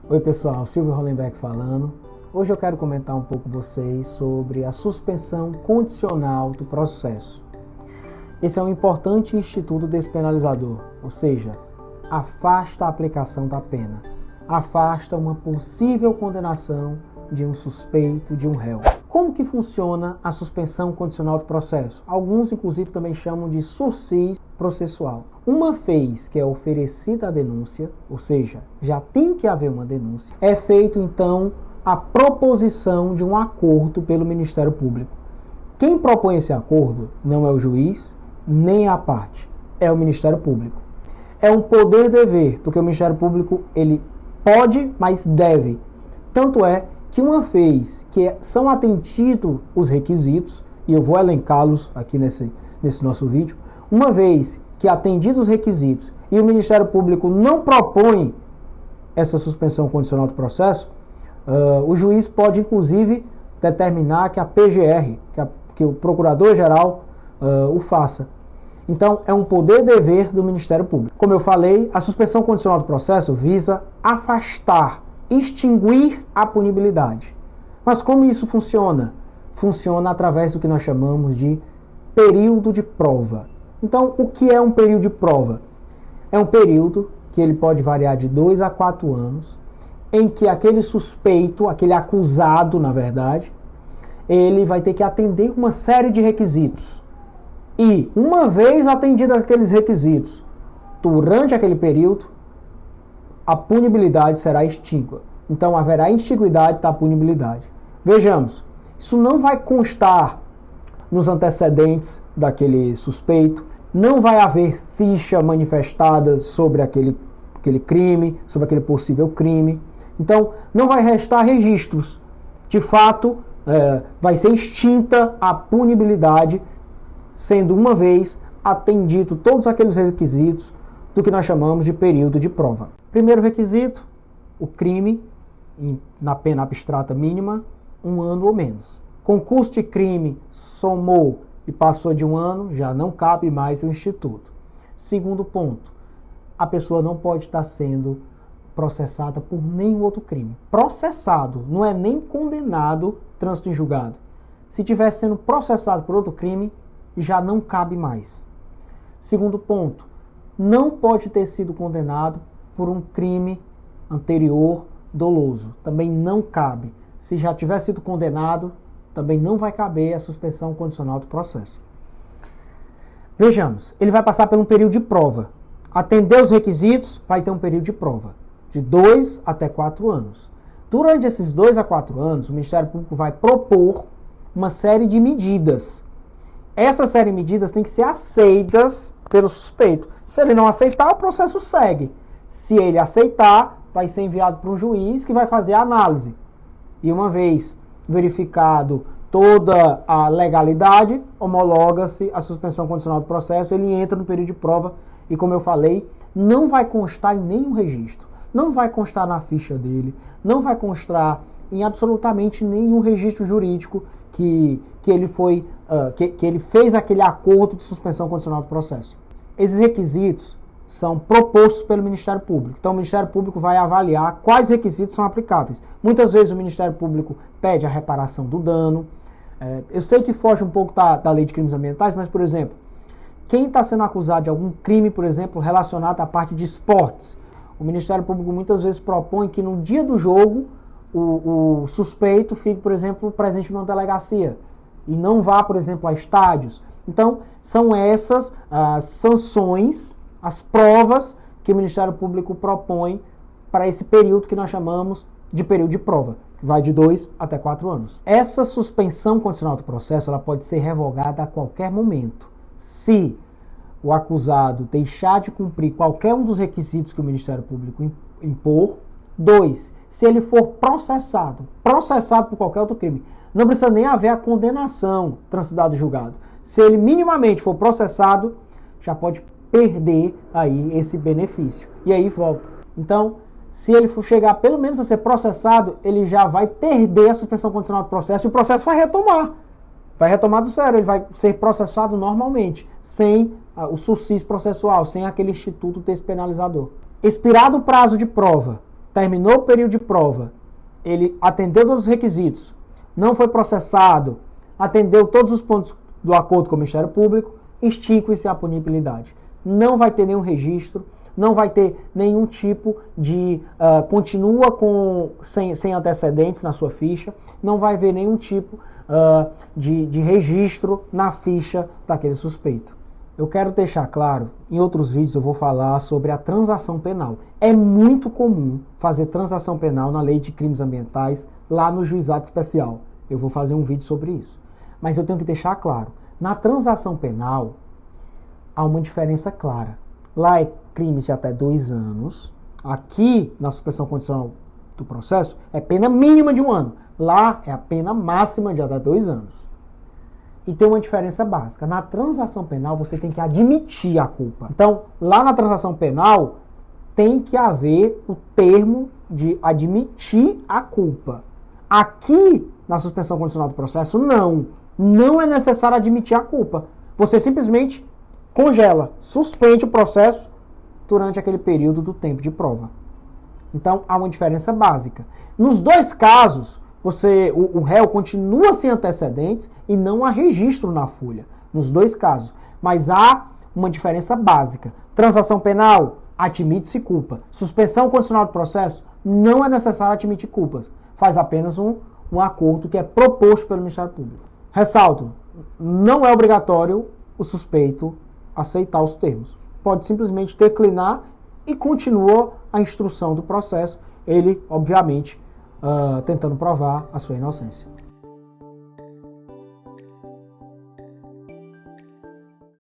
Oi pessoal, Silvio Hollenbeck falando. Hoje eu quero comentar um pouco com vocês sobre a suspensão condicional do processo. Esse é um importante instituto despenalizador, ou seja, afasta a aplicação da pena, afasta uma possível condenação de um suspeito, de um réu. Como que funciona a suspensão condicional do processo? Alguns, inclusive, também chamam de sursis processual. Uma vez que é oferecida a denúncia, ou seja, já tem que haver uma denúncia, é feito, então, a proposição de um acordo pelo Ministério Público. Quem propõe esse acordo não é o juiz, nem a parte, é o Ministério Público. É um poder-dever, porque o Ministério Público, ele pode, mas deve. Tanto é que uma vez que são atendidos os requisitos, e eu vou elencá-los aqui nesse nosso vídeo, uma vez que atendidos os requisitos e o Ministério Público não propõe essa suspensão condicional do processo, o juiz pode, inclusive, determinar que a PGR, que o Procurador-Geral o faça. Então, é um poder-dever do Ministério Público. Como eu falei, a suspensão condicional do processo visa afastar, extinguir a punibilidade. Mas como isso funciona? Funciona através do que nós chamamos de período de prova. Então, o que é um período de prova? É um período que ele pode variar de 2 a 4 anos, em que aquele suspeito, aquele acusado, na verdade, ele vai ter que atender uma série de requisitos. E, uma vez atendidos aqueles requisitos, durante aquele período, a punibilidade será extíngua. Então, haverá extinguidade da punibilidade. Vejamos, isso não vai constar nos antecedentes daquele suspeito, não vai haver ficha manifestada sobre aquele crime, sobre aquele possível crime. Então, não vai restar registros. De fato, vai ser extinta a punibilidade, sendo uma vez atendido todos aqueles requisitos do que nós chamamos de período de prova. Primeiro requisito, o crime, na pena abstrata mínima, 1 ano ou menos. Concurso de crime somou e passou de 1 ano, já não cabe mais o instituto. Segundo ponto, a pessoa não pode estar sendo processada por nenhum outro crime. Processado, não é nem condenado, trânsito em julgado. Se estiver sendo processado por outro crime, já não cabe mais. Segundo ponto, não pode ter sido condenado por um crime anterior doloso. Também não cabe. Se já tiver sido condenado, também não vai caber a suspensão condicional do processo. Vejamos, ele vai passar por um período de prova. Atender os requisitos, vai ter um período de prova, de 2 até 4 anos. Durante esses 2 a 4 anos, o Ministério Público vai propor uma série de medidas. Essa série de medidas tem que ser aceitas pelo suspeito. Se ele não aceitar, o processo segue. Se ele aceitar, vai ser enviado para um juiz que vai fazer a análise. E uma vez verificado toda a legalidade, homologa-se a suspensão condicional do processo, ele entra no período de prova e, como eu falei, não vai constar em nenhum registro, não vai constar na ficha dele, não vai constar em absolutamente nenhum registro jurídico que ele fez aquele acordo de suspensão condicional do processo. Esses requisitos são propostos pelo Ministério Público. Então, o Ministério Público vai avaliar quais requisitos são aplicáveis. Muitas vezes o Ministério Público pede a reparação do dano. Eu sei que foge um pouco da lei de crimes ambientais, mas, por exemplo, quem está sendo acusado de algum crime, por exemplo, relacionado à parte de esportes, o Ministério Público muitas vezes propõe que no dia do jogo o suspeito fique, por exemplo, presente numa delegacia e não vá, por exemplo, a estádios. Então, são essas as sanções, as provas que o Ministério Público propõe para esse período que nós chamamos de período de prova, que vai de 2 até 4 anos. Essa suspensão condicional do processo ela pode ser revogada a qualquer momento. Se o acusado deixar de cumprir qualquer um dos requisitos que o Ministério Público impor. 2, se ele for processado por qualquer outro crime. Não precisa nem haver a condenação transitado julgado. Se ele minimamente for processado, já pode perder aí esse benefício. E aí volta. Então, se ele for chegar pelo menos a ser processado, ele já vai perder a suspensão condicional do processo e o processo vai retomar. Vai retomar do zero, ele vai ser processado normalmente, sem o sursis processual, sem aquele instituto despenalizador. Expirado o prazo de prova, terminou o período de prova, ele atendeu todos os requisitos, não foi processado, atendeu todos os pontos do acordo com o Ministério Público, extingue-se a punibilidade. Não vai ter nenhum registro, não vai ter nenhum tipo de... continua sem antecedentes na sua ficha, não vai haver nenhum tipo de registro na ficha daquele suspeito. Eu quero deixar claro, em outros vídeos eu vou falar sobre a transação penal. É muito comum fazer transação penal na Lei de Crimes Ambientais lá no Juizado Especial. Eu vou fazer um vídeo sobre isso. Mas eu tenho que deixar claro, na transação penal há uma diferença clara. Lá é crimes de até 2 anos. Aqui, na suspensão condicional do processo, é pena mínima de 1 ano. Lá é a pena máxima de até 2 anos. E tem uma diferença básica. Na transação penal, você tem que admitir a culpa. Então, lá na transação penal, tem que haver o termo de admitir a culpa. Aqui, na suspensão condicional do processo, não. Não é necessário admitir a culpa. Você simplesmente congela, suspende o processo durante aquele período do tempo de prova. Então, há uma diferença básica. Nos 2 casos, o réu continua sem antecedentes e não há registro na folha. Nos 2 casos. Mas há uma diferença básica. Transação penal, admite-se culpa. Suspensão condicional do processo, não é necessário admitir culpas. Faz apenas um acordo que é proposto pelo Ministério Público. Ressalto, não é obrigatório o suspeito aceitar os termos. Pode simplesmente declinar e continua a instrução do processo, ele, obviamente, tentando provar a sua inocência.